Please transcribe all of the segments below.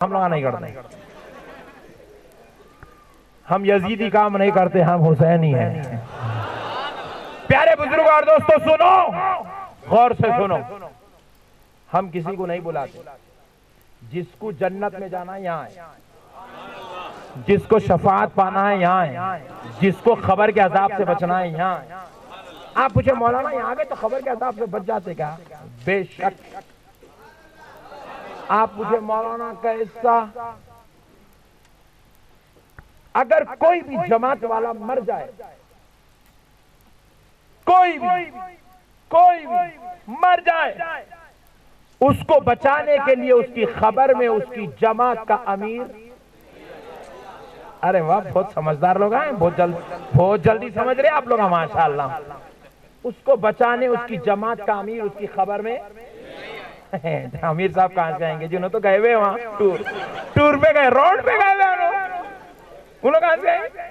ہم لوگ نہیں کرتے، ہم یزیدی کام نہیں کرتے، ہم حسینی ہیں۔ پیارے بزرگ اور دوستو سنو، غور سے سنو، ہم کسی کو نہیں بلاتے، جس کو جنت میں جانا ہے یہاں ہے، جس کو شفاعت پانا ہے یہاں ہے، جس کو خبر کے عذاب سے بچنا ہے یہاں ہے۔ آپ پوچھے مولانا یہاں آگے تو خبر کے عذاب سے بچ جاتے کیا؟ بے شک۔ آپ پوچھے مولانا کیسا؟ اگر کوئی بھی جماعت والا مر جائے، کوئی بھی مر جائے، اس کو بچانے کے لیے اس کی خبر میں اس کی جماعت کا امیر، ارے واہ بہت سمجھدار لوگ ہیں، بہت جلدی سمجھ رہے آپ لوگ، ماشاءاللہ۔ اس کو بچانے اس کی جماعت کا امیر اس کی خبر میں، امیر صاحب کہاں سے آئیں گے؟ جنہوں تو گئے ہوئے وہاں ٹور پہ گئے، روڈ پہ گئے ہوئے انہوں کہاں سے آئیں گے؟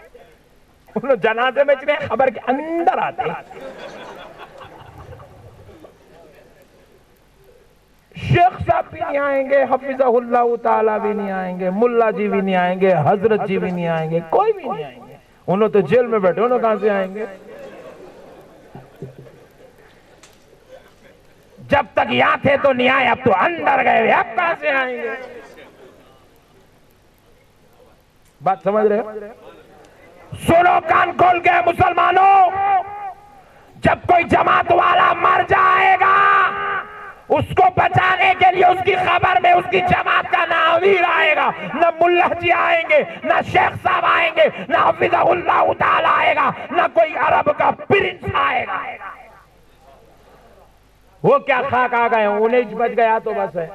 انہوں جنازے میں چلے خبر کے اندر آتے ہیں۔ شیخ صاحب بھی نہیں آئیں گے، حفظہ اللہ تعالیٰ بھی نہیں آئیں گے، ملا جی بھی نہیں آئیں گے، حضرت جی بھی نہیں آئیں گے، کوئی بھی نہیں آئیں گے، انہوں تو جیل میں بیٹھے، انہوں کہاں سے آئیں گے؟ جب تک یہاں تھے تو نہیں آئے، اب تو اندر گئے ہوئے، اب کہاں سے آئیں گے؟ بات سمجھ رہے؟ سنو کان کھول کے مسلمانوں، جب کوئی جماعت والا مر جائے گا، اس کو بچانے کے لیے اس کی خبر میں اس کی جماعت کا نہ امیر آئے گا، نہ ملا جی آئیں گے، نہ شیخ صاحب آئیں گے، نہ حفظہ اللہ تعالیٰ آئے گا، نہ کوئی عرب کا پرنس آئے گا۔ وہ کیا خاک آ گئے، انہیں بچ گیا تو بس ہے۔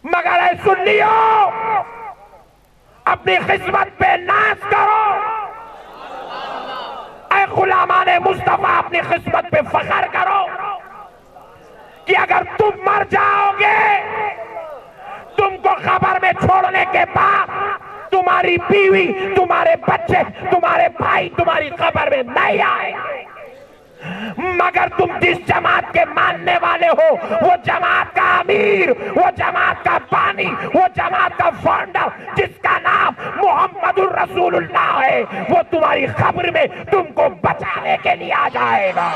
مگر اے سنیوں، اپنی قسمت پہ ناز کرو، اے غلامان مصطفیٰ اپنی قسمت پہ فخر کرو کہ اگر تم مر جاؤ گے، تم کو خبر میں چھوڑنے کے بعد تمہاری بیوی، تمہارے بچے، تمہارے بھائی تمہاری خبر میں نہیں آئے گا، مگر تم جس جماعت کے ماننے والے ہو، وہ جماعت کا امیر، وہ جماعت کا بانی، وہ جماعت کا فاؤنڈر جس کا نام محمد الرسول اللہ ہے، وہ تمہاری خبر میں تم کو بچانے کے لیے آ جائے گا۔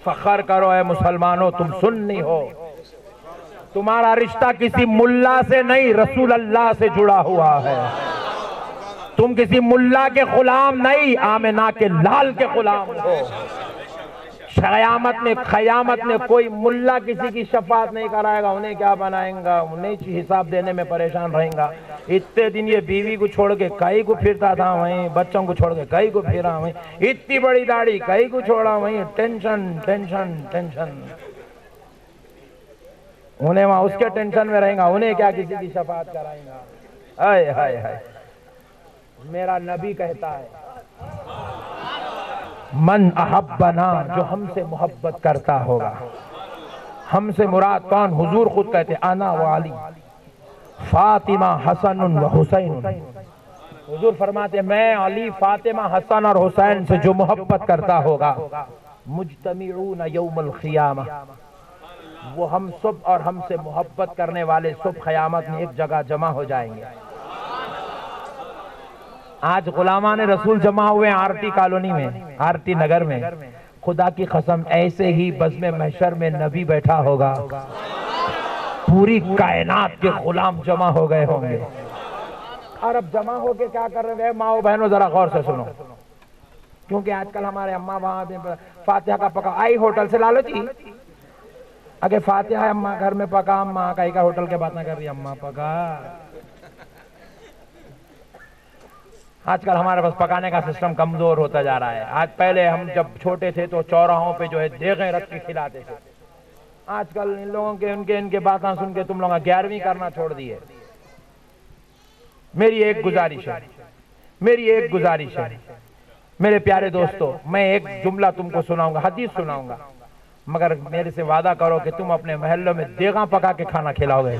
فخر کرو اے مسلمانوں، تم سنی ہو، تمہارا رشتہ کسی ملا سے نہیں، رسول اللہ سے جڑا ہوا ہے۔ تم کسی ملا کے غلام نہیں، آمنہ کے لال کے غلام ہو۔ قیامت میں کوئی ملا کسی کی شفاعت نہیں کرائے گا، انہیں کیا بنائیں گا، انہیں حساب دینے میں پریشان رہیں گا۔ اتنے دن یہ بیوی کو چھوڑ کے کئی کو پھرتا تھا وہیں، بچوں کو چھوڑ کے کئی کو پھرا وہیں، اتنی بڑی داڑھی کئی کو چھوڑا وہیں، ٹینشن ٹینشن ٹینشن، انہیں وہاں اس کے ٹینشن میں رہیں گا، انہیں کیا کسی کی شفاعت کرائیں گا۔ ہائے ہائے ہائے، میرا نبی کہتا ہے من احبنا، جو ہم سے محبت کرتا ہوگا، ہم سے مراد کون؟ حضور خود کہتے انا و علی فاطمہ حسن و حسین، حضور فرماتے میں علی، فاطمہ، حسن اور حسین سے جو محبت کرتا ہوگا، مجتمعون یوم القیامہ، وہ ہم سب اور ہم سے محبت کرنے والے سب قیامت میں ایک جگہ جمع ہو جائیں گے۔ آج غلامان رسول جمع ہوئے ہیں آرٹی کالونی میں، آرٹی نگر میں، خدا کی قسم ایسے ہی بزم محشر میں نبی بیٹھا ہوگا، پوری کائنات کے غلام جمع ہو گئے ہوں گے۔ اور اب جمع ہو کے کیا کر رہے ہیں؟ ماؤں بہنوں ذرا غور سے سنو، کیونکہ آج کل ہمارے اماں وہاں فاتحہ کا پکا آئی ہوٹل سے لالو جی، اگر فاتحہ اماں گھر میں پکا، اماں کئی کا ہوٹل کے بات نہ کر رہی، اماں پکا۔ آج کل ہمارے پاس پکانے کا سسٹم کمزور ہوتا جا رہا ہے۔ آج پہلے ہم جب چھوٹے تھے تو چوراہوں پہ جو ہے دیگیں رکھ کے کھلاتے تھے، آج کل ان لوگوں کے ان کے باتاں سن کے تم لوگوں 11ویں کرنا چھوڑ دیے۔ میری ایک گزارش ہے، میری ایک گزارش ہے میرے پیارے دوستو، میں ایک جملہ تم کو سناؤں گا، حدیث سناؤں گا، مگر میرے سے وعدہ کرو کہ تم اپنے محلوں میں دیگاں پکا کے کھانا کھلاؤ گے،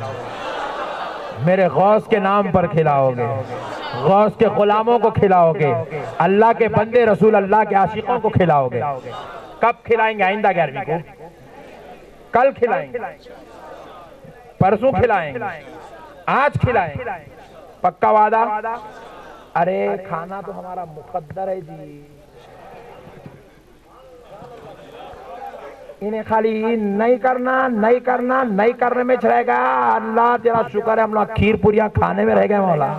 میرے غوث کے نام پر کھلاؤ گے، غوث کے غلاموں کو کھلاؤ گے، اللہ کے بندے رسول اللہ کے عاشقوں کو کھلاؤ گے۔ کب کھلائیں گے؟ آئندہ 11ویں کو، کل کھلائیں گے، پرسوں کھلائیں گے، آج کھلائیں گے، پکا وعدہ؟ ارے کھانا تو ہمارا مقدر ہے جی، انہیں خالی نہیں کرنے میں رہے گا۔ اللہ تیرا شکر ہے ہم لوگ کھیر پوریاں کھانے میں رہ گئے مولا،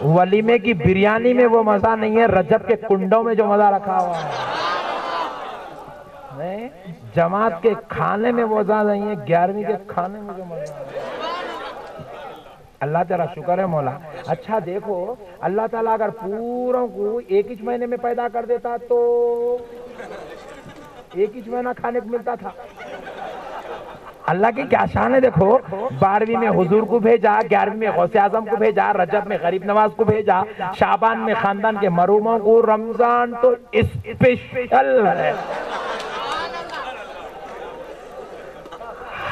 ولیمے کی بریانی میں وہ مزہ نہیں ہے رجب کے کنڈوں میں جو مزہ رکھا ہوا ہے، جماعت کے کھانے میں وہ مزہ نہیں ہے 11ویں کے کھانے میں جو مزہ ہے۔ اللہ تیرا شکر ہے مولا۔ اچھا دیکھو، اللہ تعالیٰ اگر پوروں کو ایک ہی مہینے میں پیدا کر دیتا تو ایک ہی مہینہ کھانے کو ملتا تھا۔ اللہ کی کیا شان ہے، دیکھو 12ویں میں حضور کو بھیجا، 11ویں میں غوث اعظم کو بھیجا، رجب میں غریب نواز کو بھیجا، شعبان میں خاندان کے مرحوموں کو، رمضان تو اسپیشل ہے،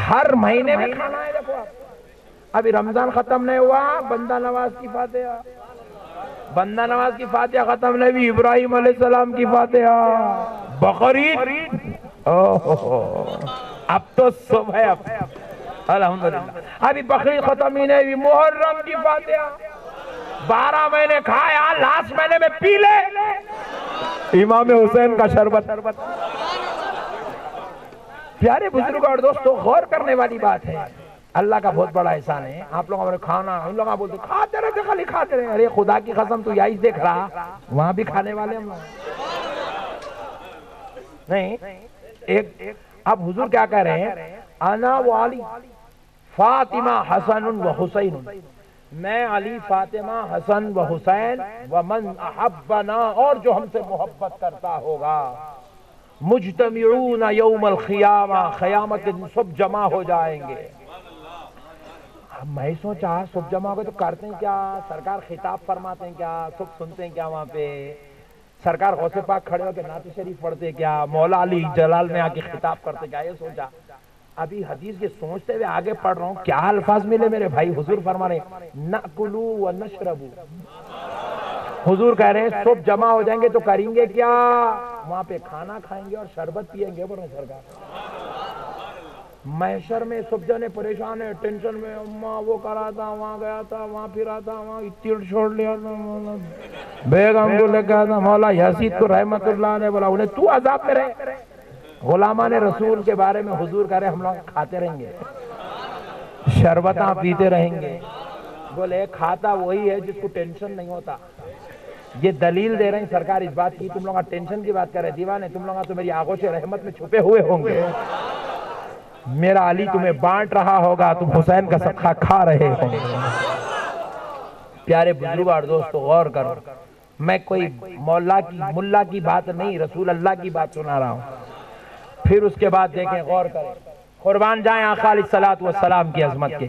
ہر مہینے میں کھانا ہے۔ دیکھو ابھی رمضان ختم نہیں ہوا، بندہ نواز کی فاتحہ ختم نہیں ہوئی، ابراہیم علیہ السلام کی فاتحہ، بقرعید اب تو صبح ہے، الحمدللہ ابھی بقرعید ختم ہی نہیں ہوئی، محرم کی فاتحہ، 12 مہینے کھایا، لاسٹ مہینے میں پی لے امام حسین کا شربت۔ پیارے بزرگ اور دوستو، غور کرنے والی بات ہے، اللہ کا بہت بڑا احسان ہے۔ آپ لوگوں نے کھانا، ان لوگوں بولتے کھاتے رہتے، خالی کھاتے رہے، ارے خدا کی قسم تو یہی دیکھ رہا، وہاں بھی کھانے والے ہم لوگ نہیں۔ اب حضور کیا کہہ رہے ہیں؟ انا و علی فاطمہ حسن و حسین، میں علی، فاطمہ، حسن و حسین، ومن احبنا، اور جو ہم سے محبت کرتا ہوگا، مجتمعون یوم القیامہ، قیامت کے دن سب جمع ہو جائیں گے۔ میں سوچا سب جمع ہو گئے تو کرتے ہیں کیا؟ سرکار خطاب فرماتے ہیں کیا؟ سب سنتے ہیں کیا وہاں پہ؟ سرکار غوث پاک کھڑے ہو کے نعت شریف پڑھتے کیا؟ مولا علی جلال میں آ کے خطاب کرتے کیا؟ یہ سوچا، ابھی حدیث کے سوچتے ہوئے آگے پڑھ رہا ہوں، کیا الفاظ ملے میرے بھائی؟ حضور فرما رہے ہیں نأکلو و نشربو، حضور کہہ رہے ہیں سب جمع ہو جائیں گے تو کریں گے کیا؟ وہاں پہ کھانا کھائیں گے اور شربت پیئیں گے۔ بولے سرکار محشر میں سب جنے پریشان ہے، ٹینشن میں، اماں وہ کرا تھا، وہاں گیا تھا، وہاں پھرا تھا، وہاں اتیڑ چھوڑ لیا تھا، بیگم کو لے گیا تھا، مولا یزید کو رحمت اللہ نے بولا انہیں تو عذاب میں رہے۔ غلامان رسول کے بارے میں حضور کہہ رہے ہم لوگ کھاتے رہیں گے، شربتاں پیتے رہیں گے۔ بولے کھاتا وہی ہے جس کو ٹینشن نہیں ہوتا۔ یہ دلیل دے رہے ہیں سرکار اس بات کی، تم لوگاں ٹینشن کی بات کر رہے دیوانے، تم لوگاں تو میری آنکھوں سے رحمت میں چھپے ہوئے ہوں گے، میرا علی تمہیں بانٹ رہا ہوگا، تم حسین کا صدقہ کھا رہے ہوں گے۔ پیارے بزرگ اور دوستو غور کرو، میں کوئی ملا کی بات نہیں، رسول اللہ کی بات سنا رہا ہوں۔ پھر اس کے بعد دیکھیں، غور کریں، قربان جائیں آقا علیہ الصلوۃ والسلام کی عظمت کے،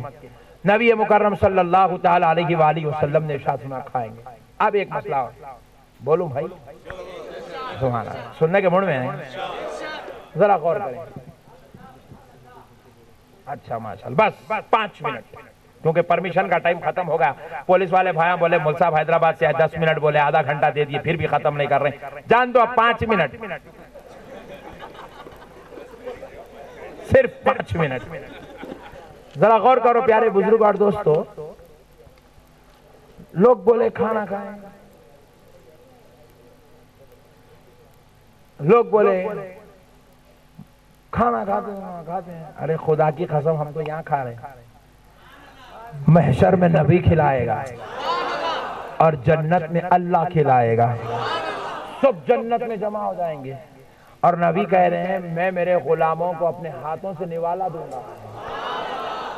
نبی مکرم صلی اللہ تعالیٰ علیہ وآلہ وسلم نے ارشاد فرمایا کھائیں گے۔ اب ایک مسئلہ اور بولوں بھائی، سبحان اللہ، سننے کے موڈ میں ہیں، ذرا غور کریں۔ اچھا ماشاءاللہ، بس 5 منٹ، کیونکہ پرمیشن کا ٹائم ختم ہو گیا۔ پولیس والے بھائیاں بولے مول صاحب حیدرآباد سے 10 منٹ بولے، آدھا گھنٹہ دے دیے، پھر بھی ختم نہیں کر رہے، جان دو اب 5 منٹ، صرف 5 منٹ۔ ذرا غور کرو پیارے بزرگ اور دوستو، لوگ بولے کھانا کھائیں، لوگ بولے کھانا کھاتے ہیں، ارے خدا کی قسم ہم تو یہاں کھا رہے ہیں، محشر میں نبی کھلائے گا اور جنت میں اللہ کھلائے گا، سب جنت میں جمع ہو جائیں گے، اور نبی کہہ رہے ہیں میں میرے غلاموں کو اپنے ہاتھوں سے نوالا دوں گا۔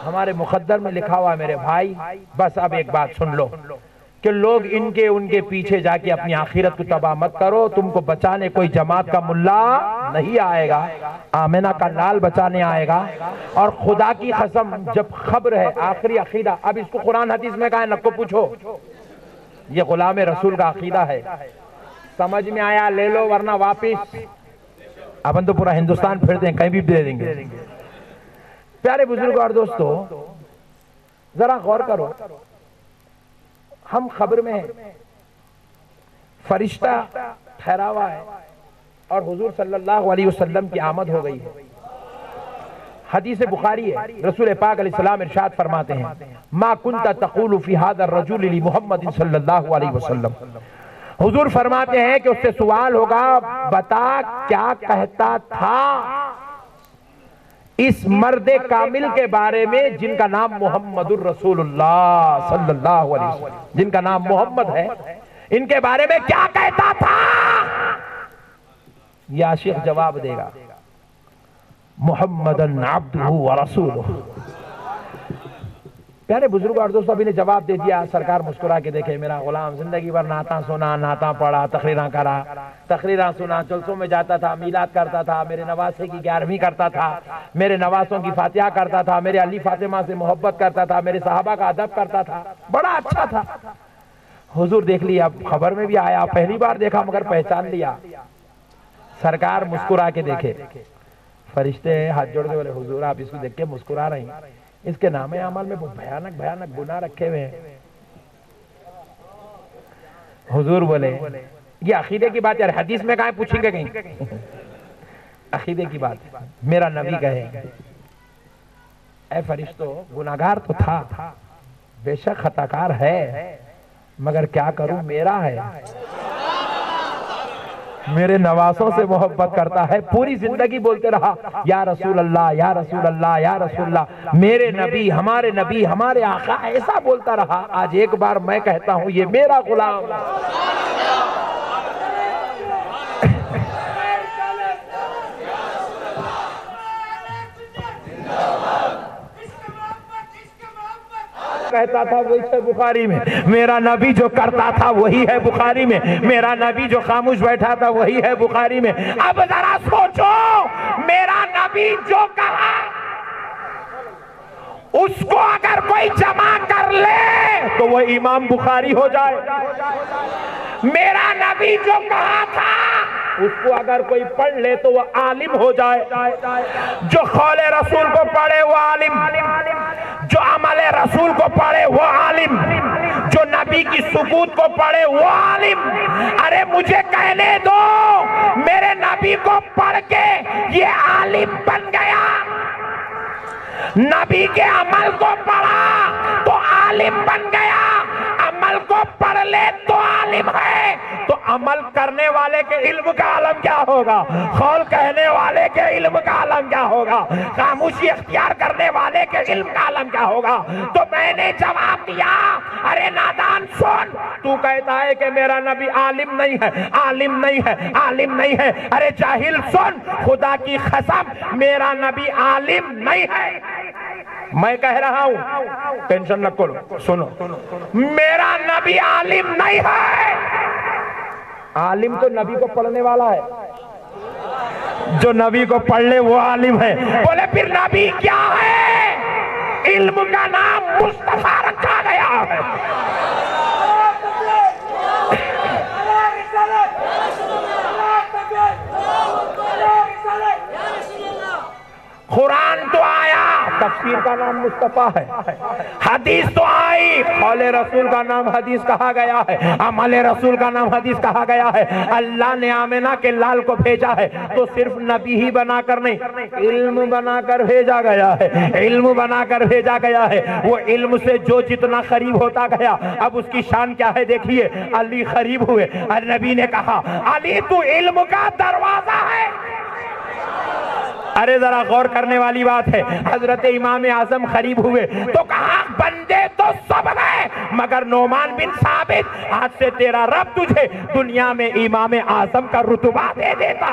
ہمارے مقدر میں لکھا ہوا ہے میرے بھائی، بس اب ایک بات سن لو کہ لوگ ان کے پیچھے جا کے اپنی آخرت کو تباہ مت کرو، تم کو بچانے کوئی جماعت کا ملا نہیں آئے گا، آمنہ کا لال بچانے آئے گا۔ اور خدا کی قسم جب خبر ہے آخری عقیدہ، اب اس کو قرآن حدیث میں کہا ہے، نہ کو پوچھو، یہ غلام رسول کا عقیدہ ہے. سمجھ میں آیا لے لو ورنہ واپس. اپن تو پورا ہندوستان پھرتے ہیں, کہیں بھی دے دیں گے. پیارے بزرگوں اور دوستو ذرا غور کرو, ہم خبر میں ہیں فرشتہ ٹھہرا ہوا ہے اور حضور صلی اللہ علیہ وسلم کی آمد ہو گئی ہے. حدیث بخاری ہے, رسول پاک علیہ السلام ارشاد فرماتے ہیں ما کنت تقول فی هذا الرجل لمحمد صلی اللہ علیہ وسلم. حضور فرماتے ہیں کہ اس سے سوال ہوگا بتا کیا کہتا تھا اس مرد کامل کے بارے میں جن کا نام محمد الرسول اللہ صلی اللہ علیہ وسلم, جن کا نام محمد ہے, ان کے بارے میں کیا کہتا تھا. یہ عاشق جواب دے گا محمدن عبدہ ورسولہ. پیارے بزرگوں اور دوستوں ابھی نے جواب دے دیا. سرکار مسکرا کے دیکھے میرا غلام زندگی بھر نعتاں سنا, نعتاں پڑھا, تقریراں کرا, تقریراں سنا, جلسوں میں جاتا تھا, میلاد کرتا تھا, میرے نواسے کی 11ویں کرتا تھا, میرے نواسوں کی فاتحہ کرتا تھا, میرے علی فاطمہ سے محبت کرتا تھا, میرے صحابہ کا ادب کرتا تھا, بڑا اچھا تھا. حضور دیکھ لیا, اب خبر میں بھی آیا, پہلی بار دیکھا مگر پہچان لیا. سرکار مسکرا کے دیکھے, فرشتے ہاتھ جوڑ کے بولے حضور آپ اس کو دیکھ کے مسکرا رہے ہیں, اس کے نام عمل میں بہت بھیانک گناہ رکھے ہوئے ہیں. حضور بولے یہ عقیدے کی بات, یار حدیث میں کہاں پوچھیں گے کہیں, عقیدے کی بات. میرا نبی کہے اے فرشتوں گناہگار تو تھا, بے شک خطاکار ہے, مگر کیا کروں میرا ہے, میرے نواسوں سے محبت کرتا ہے. پوری زندگی بولتے رہا یا رسول اللہ یا رسول اللہ یا رسول اللہ, میرے نبی ہمارے آقا, ایسا بولتا رہا. آج ایک بار میں کہتا ہوں یہ میرا غلام. کہتا تھا وہی ہے بخاری میں, میرا نبی جو کرتا تھا وہی ہے بخاری میں, میرا نبی جو خاموش بیٹھا تھا وہی ہے بخاری میں. اب ذرا سوچو, میرا نبی جو کہا اس کو اگر کوئی جمع کر لے تو وہ امام بخاری ہو جائے. میرا نبی جو کہا تھا اس کو اگر کوئی پڑھ لے تو وہ عالم ہو جائے. جو قول رسول کو پڑھے وہ عالم, جو عمل رسول کو پڑھے وہ عالم, جو نبی کی ثبوت کو پڑھے وہ عالم. ارے مجھے کہنے دو, میرے نبی کو پڑھ کے یہ عالم بن گیا, نبی کے عمل کو پڑھا تو عالم بن گیا, عمل کو پڑھ لے تو عالم ہے. تو عمل کرنے والے کے علم کا عالم کیا ہوگا, قول کہنے والے کے علم کا عالم کیا ہوگا, خاموشی اختیار کرنے والے کے علم کا عالم کیا ہوگا. تو میں نے جواب دیا ارے نادان سن, تو کہتا ہے کہ میرا نبی عالم نہیں ہے, عالم نہیں ہے, عالم نہیں ہے. ارے جاہل سن, خدا کی قسم میرا نبی عالم نہیں ہے. میں کہہ رہا ہوں, ٹینشن نہ کرو, سنو, میرا نبی عالم نہیں ہے. عالم تو نبی کو پڑھنے والا ہے, جو نبی کو پڑھ لے وہ عالم ہے. بولے پھر نبی کیا ہے, علم کا نام مصطفیٰ رکھا گیا ہے. قرآن تو آیا, تفسیر کا نام مصطفیٰ ہے. حدیث تو آئی, قول رسول کا نام حدیث کہا گیا ہے, عمل رسول کا نام حدیث کہا گیا ہے. اللہ نے آمنہ کے لال کو بھیجا ہے تو صرف نبی ہی بنا کر نہیں, علم بنا کر بھیجا گیا ہے, علم بنا کر بھیجا گیا ہے. وہ علم سے جو جتنا قریب ہوتا گیا, اب اس کی شان کیا ہے دیکھیے. علی قریب ہوئے, نبی نے کہا علی تو علم کا دروازہ ہے. ارے ذرا غور کرنے والی بات ہے, حضرت امام اعظم قریب ہوئے تو کہا بندے تو سب ہیں مگر نعمان بن ثابت, آج سے تیرا رب تجھے دنیا میں امام اعظم کا رتبہ دے دیتا.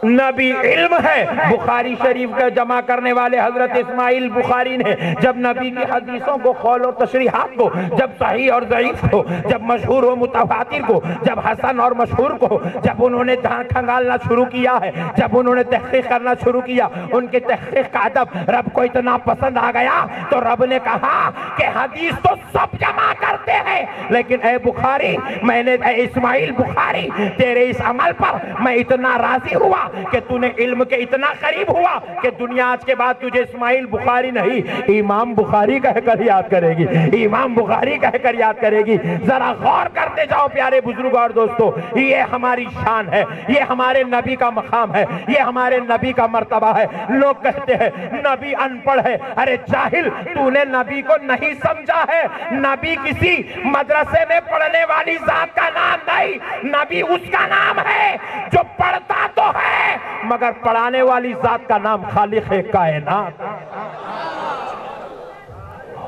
نبی علم ہے۔ بخاری شریف کا جمع کرنے والے حضرت اسماعیل بخاری نے جب نبی کی حدیثوں کو، قول اور تشریحات کو، جب صحیح اور ضعیف کو، جب مشہور و متواتر کو، جب حسن اور مشہور کو، جب انہوں نے کھنگالنا شروع کیا ہے، جب انہوں نے تحقیق کرنا شروع کیا، ان کے تحقیق کا ادب رب کو اتنا پسند آ گیا تو رب نے کہا کہ حدیث تو سب جمع کرتے ہیں، لیکن اے بخاری، میں نے، اے اسماعیل بخاری، تیرے اس عمل پر میں اتنا راضی ہوا کہ تو نے علم کے اتنا قریب ہوا کہ دنیا آج کے بعد تجھے اسماعیل بخاری نہیں، امام بخاری کہہ کر یاد کرے گی، امام بخاری کہہ کر یاد کرے گی۔ ذرا غور کرتے جاؤ پیارے بزرگ اور دوستو، یہ ہماری شان ہے، یہ ہمارے نبی کا مقام ہے، یہ ہمارے نبی کا مرتبہ ہے۔ لوگ کہتے ہیں نبی ان پڑھ ہے، ارے جاہل، تو نے نبی کو نہیں سمجھا ہے۔ نبی کسی مدرسے میں پڑھنے والی ذات کا نام نہیں، نبی اس کا نام ہے جو پڑھتا تو ہے مگر پڑھانے والی ذات کا نام خالق کائنات۔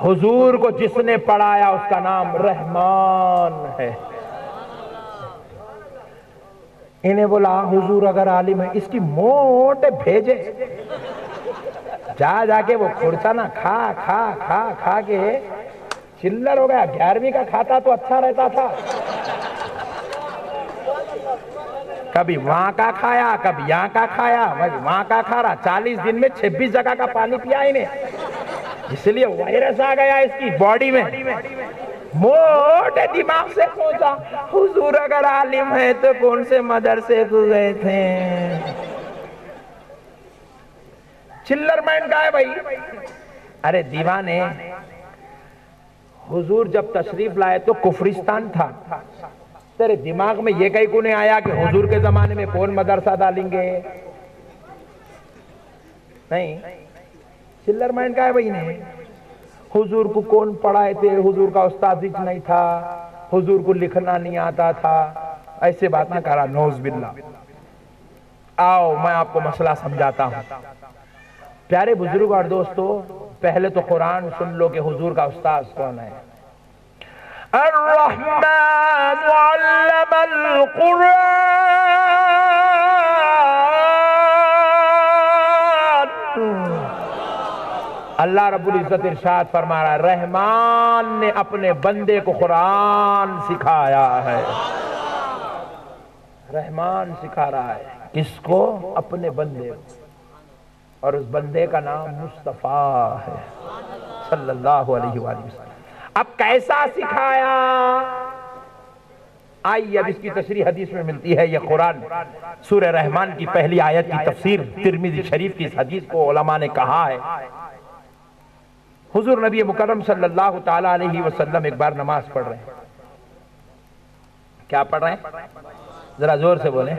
حضور کو جس نے پڑھایا اس کا نام رحمان ہے۔ انہیں بولا حضور اگر عالم ہے اس کی موٹے بھیجے، جا کے وہ کھرچا نہ کھا کے چلر ہو گیا۔ 11ویں کا کھاتا تو اچھا رہتا تھا، کبھی وہاں کا کھایا، کبھی یہاں کا کھایا، وہاں کا کھا رہا۔ 40 دن میں 26 جگہ کا پانی پیا انہیں، اس لیے وائرس آ گیا اس کی باڈی میں۔ موٹے دماغ سے سوچا حضور اگر عالم ہے تو کون سے مدرسے کو گئے تھے؟ چلر مائنڈ کا ہے بھائی۔ ارے دیوانے، حضور جب تشریف لائے تو کفرستان تھا، تیرے دماغ میں یہ کہیں کو نہیں آیا کہ حضور کے زمانے میں کون مدرسہ ڈالیں گے؟ نہیں، چلر مائنڈ کا ہے بھائی نے۔ حضور کو کون پڑھائے تھے؟ حضور کا استاد نہیں تھا، حضور کو لکھنا نہیں آتا تھا، ایسے بات نہ کرا، نعوذ باللہ۔ آؤ میں آپ کو مسئلہ سمجھاتا ہوں۔ پیارے بزرگ اور دوستو، پہلے تو قرآن سن لو کہ حضور کا استاد کون ہے۔ الرحمن علم القرآن، اللہ رب العزت ارشاد فرما رہا ہے رحمان نے اپنے بندے کو قرآن سکھایا ہے۔ رحمان سکھا رہا ہے کس کو؟ اپنے بندے کو، اور اس بندے کا نام مصطفیٰ ہے صلی اللہ علیہ وآلہ وسلم۔ اب کیسا سکھایا؟ آئیے اب اس کی تشریح حدیث میں ملتی ہے۔ یہ قرآن سورہ رحمان کی پہلی آیت کی تفسیر ترمذی شریف کی اس حدیث کو علماء نے کہا ہے۔ حضور نبی مکرم صلی اللہ تعالیٰ علیہ وسلم ایک بار نماز پڑھ رہے ہیں۔ کیا پڑھ رہے ہیں؟ ذرا زور سے بولیں۔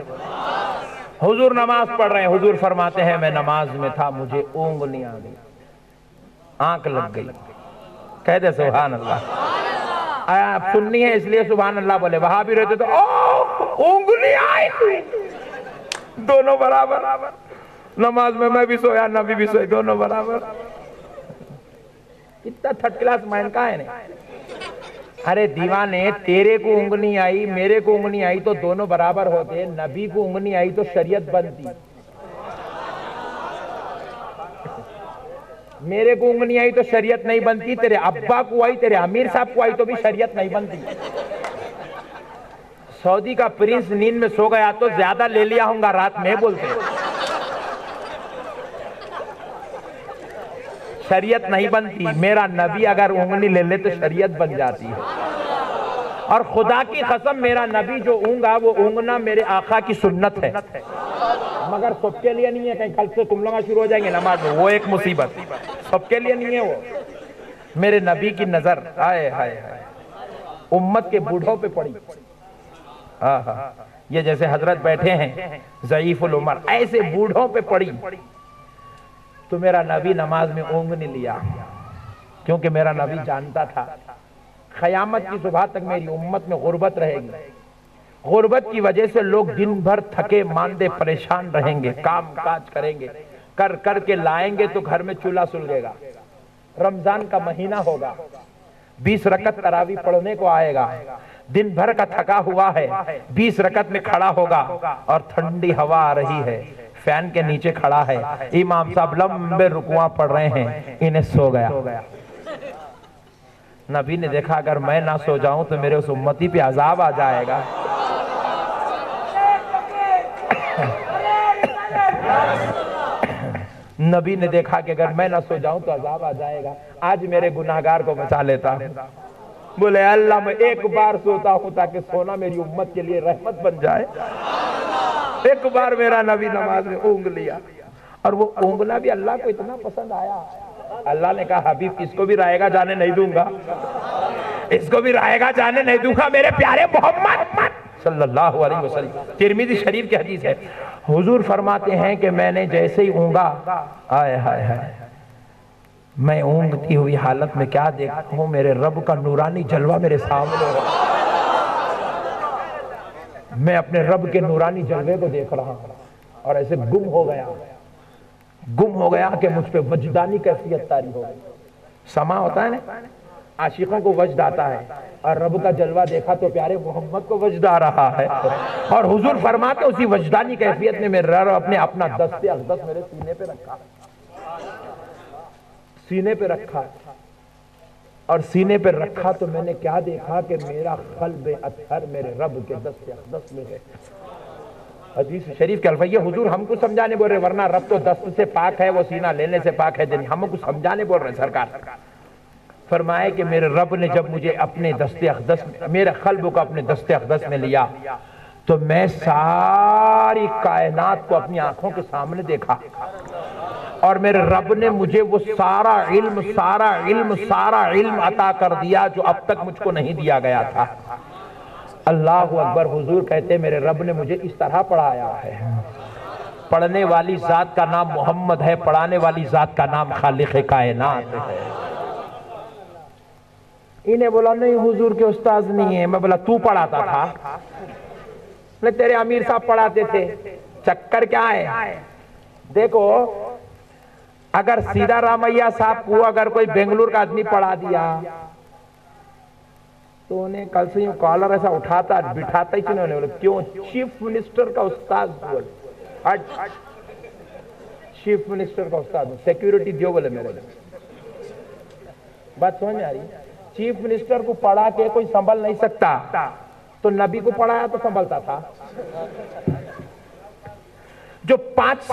حضور نماز پڑھ رہے ہیں، حضور فرماتے ہیں میں نماز میں تھا، مجھے اونگ نہیں آ گئی، آنکھ لگ گئی۔ کہہ دے سبحان اللہ۔ آپ سننی ہے اس لیے سبحان اللہ بولے، وہاں بھی رہتے تو اونگلی آئی، دونوں برابر۔ نماز میں بھی سویا، نبی بھی سوئے، دونوں برابر۔ کتنا تھرڈ کلاس مائنڈ کا ہے نہیں۔ ارے دیوانے، تیرے کو انگلی آئی، میرے کو انگلی آئی تو دونوں برابر ہوتے، نبی کو انگلی آئی تو شریعت بنتی۔ میرے کو انگلی آئی تو شریعت نہیں بنتی، تیرے ابا کو آئی، تیرے امیر صاحب کو آئی تو بھی شریعت نہیں بنتی۔ سعودی کا پرنس نیند میں سو گیا تو زیادہ لے لیا ہوں گا رات میں بولتے، شریعت نہیں بنتی۔ میرا نبی اگر انگلی لے لے تو شریعت بن جاتی ہے۔ اور خدا کی قسم میرا نبی جو اونگا وہ اونگنا میرے آقا کی سنت ہے، مگر سب کے لیے نہیں ہے۔ کہیں کل سے تم لوگ شروع ہو جائیں گے نماز میں، وہ ایک مصیبت، سب کے لیے نہیں ہے وہ۔ میرے نبی کی نظر آئے ہائے امت کے بوڑھوں پہ پڑی۔ یہ جیسے حضرت بیٹھے ہیں ضعیف العمر، ایسے بوڑھوں پہ پڑی تو میرا نبی نماز میں اونگ نہیں لیا، کیونکہ میرا نبی جانتا تھا قیامت کی صبح تک میری امت میں غربت رہے گی۔ غربت کی وجہ سے لوگ دن بھر تھکے ماندے پریشان رہیں گے، کام کاج کریں گے، کر کے لائیں گے تو گھر میں چولہا سلگے گا۔ رمضان کا مہینہ ہوگا، 20 رکعت تراویح پڑھنے کو آئے گا، دن بھر کا تھکا ہوا ہے، 20 رکعت میں کھڑا ہوگا اور ٹھنڈی ہوا آ رہی ہے، فین کے نیچے کھڑا ہے، امام صاحب لمبے رکوعاں پڑھ رہے ہیں، انہیں سو گیا۔ نبی نے دیکھا اگر میں نہ سو جاؤں تو میرے اس امتی پہ عذاب آ جائے گا۔ نبی نے دیکھا کہ اگر میں نہ سو جاؤں تو عذاب آ جائے گا، آج میرے گناہگار کو بچا لیتا ہوں۔ بولے اللہ میں ایک بار سوتا ہوں تاکہ سونا میری امت کے لیے رحمت بن جائے۔ ایک بار میرا نبی نماز میں اونگ لیا، اور وہ اونگنا بھی اللہ کو اتنا پسند آیا، اللہ نے کہا حبیب اس کو بھی رائے گا جانے نہیں دوں گا، اس کو بھی رائے گا جانے نہیں دوں گا میرے پیارے محمد صلی اللہ علیہ وسلم۔ ترمذی شریف کی حدیث ہے، حضور فرماتے ہیں کہ میں نے جیسے ہی اونگا، آئے ہائے ہائے، میں اونگتی ہوئی حالت میں کیا دیکھتا ہوں، میرے رب کا نورانی جلوہ میرے سامنے ہے۔ میں اپنے رب کے نورانی جلوے کو دیکھ رہا ہوں، اور ایسے گم ہو گیا کہ مجھ پہ وجدانی کیفیت طاری ہو گئی۔ سما ہوتا ہے نا، عاشقوں کو وجد آتا ہے، اور رب کا جلوہ دیکھا تو پیارے محمد کو وجد آ رہا ہے، اور حضور فرماتے اسی وجدانی کیفیت میں میرے رب اپنے اپنا دست اقدس میرے سینے پہ رکھا، اور سینے پہ رکھا تو میں نے کیا دیکھا کہ میرا قلب اطہر میرے رب کے دست اقدس میں ہے۔ حدیث شریف کے الفاظ، یہ حضور ہم کو سمجھانے بول رہے، ورنہ رب تو دست سے پاک ہے، وہ سینہ لینے سے پاک ہے، ہم کو سمجھانے بول رہے سرکار۔ فرمائے کہ میرے رب نے جب مجھے اپنے دست اقدس، میرے قلب کو اپنے دست اقدس میں لیا تو میں ساری کائنات کو اپنی آنکھوں کے سامنے دیکھا، اور میرے رب نے مجھے وہ سارا علم عطا کر دیا جو اب تک مجھ کو نہیں دیا گیا تھا۔ اللہ اکبر۔ حضور کہتے ہیں میرے رب نے مجھے اس طرح پڑھایا ہے، پڑھنے والی ذات کا نام محمد ہے، پڑھانے والی ذات کا نام خالق کائنات ہے۔ انہیں بولا نہیں حضور کے استاذ نہیں ہے، میں بولا تو پڑھاتا تھا؟ نہیں تیرے امیر صاحب پڑھاتے تھے۔ چکر کیا ہے؟ دیکھو اگر سیدھا رامیا صاحب کو اگر کوئی بنگلور کا آدمی پڑھا دیا تو انہیں کل سے یوں کالر ایسا اٹھاتا بٹھاتا ہی چنہوں نے بولے کیوں چیف منسٹر کا استاذ بول، چیف منسٹر کا استاذ سیکیورٹی دیو بولے میرے بات سمجھ آ رہی؟ چیف منسٹر کو پڑھا کے کوئی سنبھل نہیں سکتا، تو نبی کو پڑھایا تو سنبھلتا تھا۔ جو 5